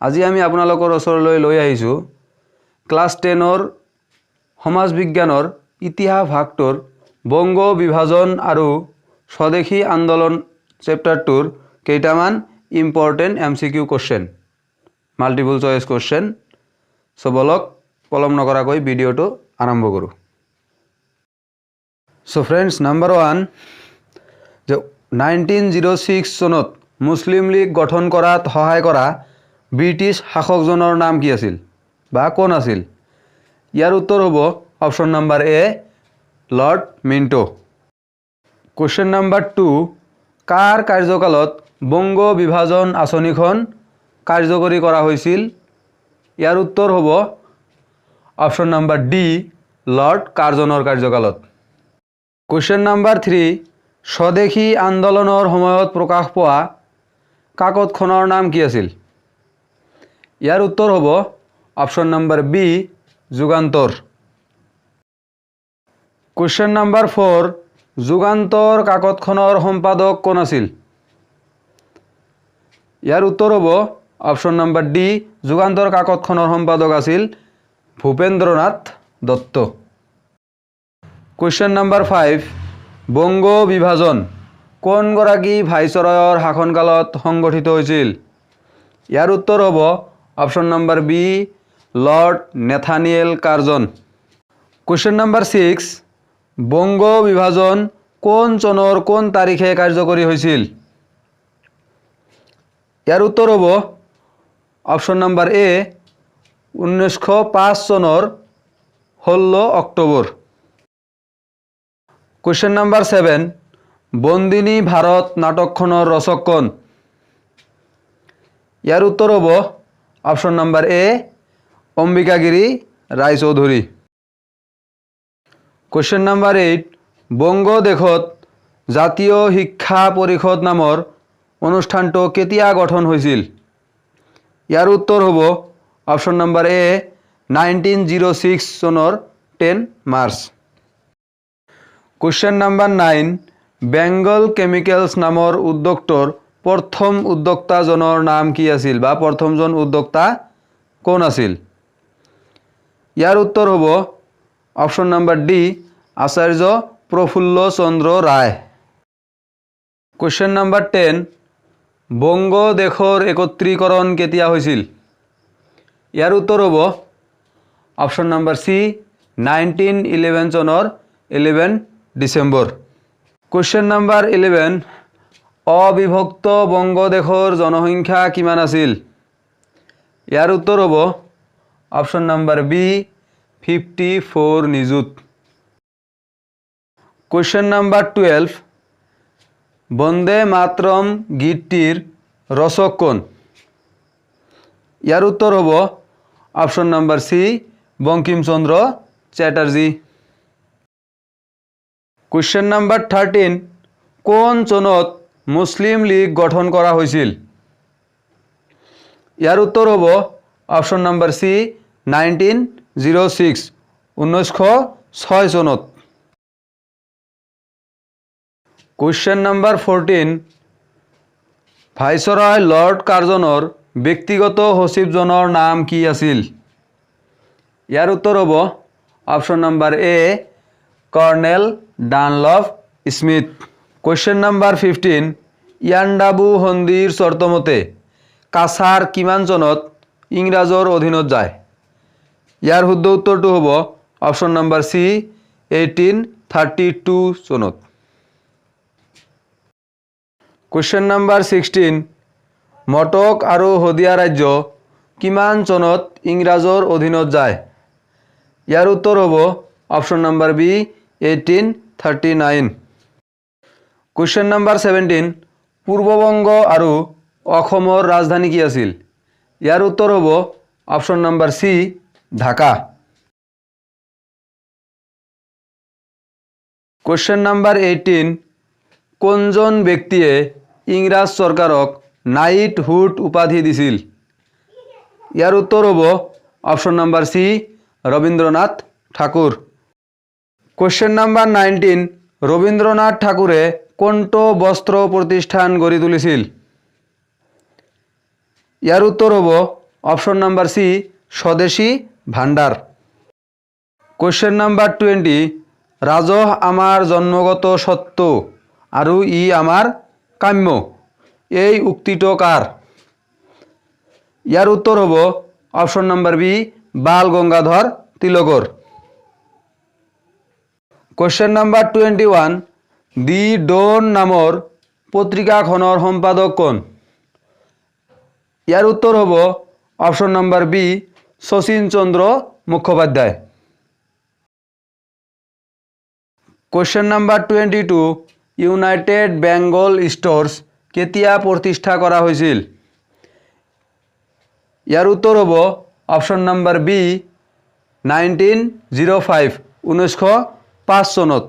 আজি আমি আপোনালোকৰ ওচৰলৈ লৈ আহিছোঁ ক্লাছ 10ৰ সমাজ বিজ্ঞানৰ ইতিহাস ভাগটোৰ বংগ বিভাজন আৰু স্বদেশী আন্দোলন চেপ্টাৰটোৰ কেইটামান important MCQ question multiple choice question so বলক পলম নকৰাকৈ ভিডিঅ'টো আৰম্ভ কৰোঁ। সো ফ্ৰেণ্ডছ, নাম্বাৰ 1 যে 1906 চনত মুছলিম লীগ গঠন কৰাত সহায় কৰা ব্ৰিটিছ শাসকজনৰ নাম কি আছিল বা কোন আছিল? ইয়াৰ উত্তৰ হ'ব অপশ্যন নাম্বাৰ এ, লৰ্ড মিণ্টো। কুৱেশ্যন নাম্বাৰ 2, কাৰ কাৰ্যকালত বংগ বিভাজন আঁচনিখন কাৰ্যকৰী কৰা হৈছিল? ইয়াৰ উত্তৰ হ'ব অপশ্যন নাম্বাৰ ডি, লৰ্ড কাৰ্জনৰ কাৰ্যকালত। কুৱেশ্যন নাম্বাৰ 3, স্বদেশী আন্দোলনৰ সময়ত প্ৰকাশ পোৱা কাকতখনৰ নাম কি আছিল? ইয়াৰ উত্তৰ হ'ব option number B, Jugantar. Question number 4, Jugantar কাকতখনৰ সম্পাদক কোন আছিল? ইয়াৰ উত্তৰ হ'ব অপশ্যন নাম্বাৰ ডি, যুগান্তৰ কাকতখনৰ সম্পাদক আছিল ভূপেন্দ্ৰনাথ দত্ত। কুৱেশ্যন নাম্বাৰ 5, বংগ বিভাজন কোনগৰাকী ভাইচৰয়ৰ শাসনকালত সংগঠিত হৈছিল? ইয়াৰ উত্তৰ হ'ব option number B, Lord Nathaniel Curzon. Question number 6, বংগ বিভাজন কোন চনৰ কোন তাৰিখে কাৰ্যকৰী হৈছিল? ইয়াৰ উত্তৰ হ'ব অপশ্যন নাম্বাৰ এ, 1905 চনৰ 16 অক্টোবৰ। কুৱেশ্যন নাম্বাৰ 7, বন্দিনী ভাৰত নাটকখনৰ ৰচক কোন? ইয়াৰ উত্তৰ হ'ব অপশ্যন নাম্বাৰ এ, অম্বিকাগিৰি ৰায়চৌধুৰী। কুৱেশ্যন নাম্বাৰ 8, বংগ দেশত জাতীয় শিক্ষা পৰিষদ নামৰ অনুষ্ঠানটো কেতিয়া গঠন হৈছিল? ইয়াৰ উত্তৰ হ'ব অপশ্যন নাম্বাৰ এ, 1906 চনৰ 10 March. Question number 9, Bengal chemicals নামৰ উদ্যোগটোৰ প্ৰথম উদ্যোক্তাজনৰ নাম কি আছিল বা প্ৰথমজন উদ্যোক্তা কোন আছিল? ইয়াৰ উত্তৰ হ'ব অপশ্যন নাম্বাৰ ডি, আচাৰ্য প্ৰফুল্ল চন্দ্ৰ ৰায়। কুৱেশ্যন নাম্বাৰ 10, বংগ দেশৰ একত্ৰীকৰণ কেতিয়া হৈছিল? ইয়াৰ উত্তৰ হ'ব অপশ্যন নাম্বাৰ চি, 1911 চনৰ 11 ডিচেম্বৰ। কুৱেশ্যন নাম্বাৰ 11, অবিভক্ত বংগদেশৰ জনসংখ্যা কিমান আছিল? ইয়াৰ উত্তৰ হ'ব অপশ্যন নাম্বাৰ বি, 54 নিযুত। কুৱেশ্যন নাম্বাৰ 12, বন্দে মাতৰম গীতটিৰ ৰচক কোন? ইয়াৰ উত্তৰ হ'ব অপশ্যন নাম্বাৰ চি, বংকিম চন্দ্ৰ চেটাৰ্জী। কুৱেশ্যন নাম্বাৰ 13, কোন চনত মুছলিম লীগ গঠন কৰা হৈছিল? ইয়াৰ উত্তৰ হ'ব অপশ্যন নাম্বাৰ চি, 1906 1906 চনত। কুৱেশ্যন নাম্বাৰ 14, ভাইচৰয় লৰ্ড কাৰ্জনৰ ব্যক্তিগত সচিবজনৰ নাম কি আছিল? ইয়াৰ উত্তৰ হ'ব option number A, colonel Dunlop Smith. Question number 15, Yandabo সন্ধিৰ চৰ্তমতে কাছাৰ কিমান চনত ইংৰাজৰ অধীনত যায়? ইয়াৰ শুদ্ধ উত্তৰটো হ'ব অপশ্যন নাম্বাৰ চি, 1832 চনত। কুৱেশ্যন নাম্বাৰ 16, মটক আৰু শদিয়া ৰাজ্য কিমান চনত ইংৰাজৰ অধীনত যায়? ইয়াৰ উত্তৰ হ'ব option number B, 1839। Question number 17, পূৰ্ববংগ আৰু অসমৰ ৰাজধানী কি আছিল? ইয়াৰ উত্তৰ হ'ব option number C, Dhaka. Question number 18, কোনজন ব্যক্তিয়ে ইংৰাজ চৰকাৰক নাইটহুড উপাধি দিছিল? ইয়াৰ উত্তৰ হ'ব option number C, Rabindranath Thakur. Question number 19, Rabindranath ঠাকুৰে কোনটো বস্ত্ৰ প্ৰতিষ্ঠান গঢ়ি তুলিছিল? ইয়াৰ উত্তৰ হ'ব অপশন নাম্বাৰ সি স্বদেশী ভাণ্ডাৰ। কোয়েশ্চেন নাম্বাৰ 20, ৰাজহ আমাৰ জন্মগত সত্য আৰু ই আমার কাম্য, এই উক্তিটো কার? ইয়ার উত্তর হব option number B Bal Gangadhar তিলকর। কোয়েশ্চেন নাম্বার 21, দি ডন নামৰ পত্ৰিকাখনৰ সম্পাদক কোন? ইয়ার উত্তর হব option number B Sachin Chandra Mukhopadhyay. Question number 22, United Bengal Stores কেতিয়া প্রতিষ্ঠা করা হয়েছিল? ইয়ার উত্তর হব অপশন নাম্বার বি 1905 1905 চনত।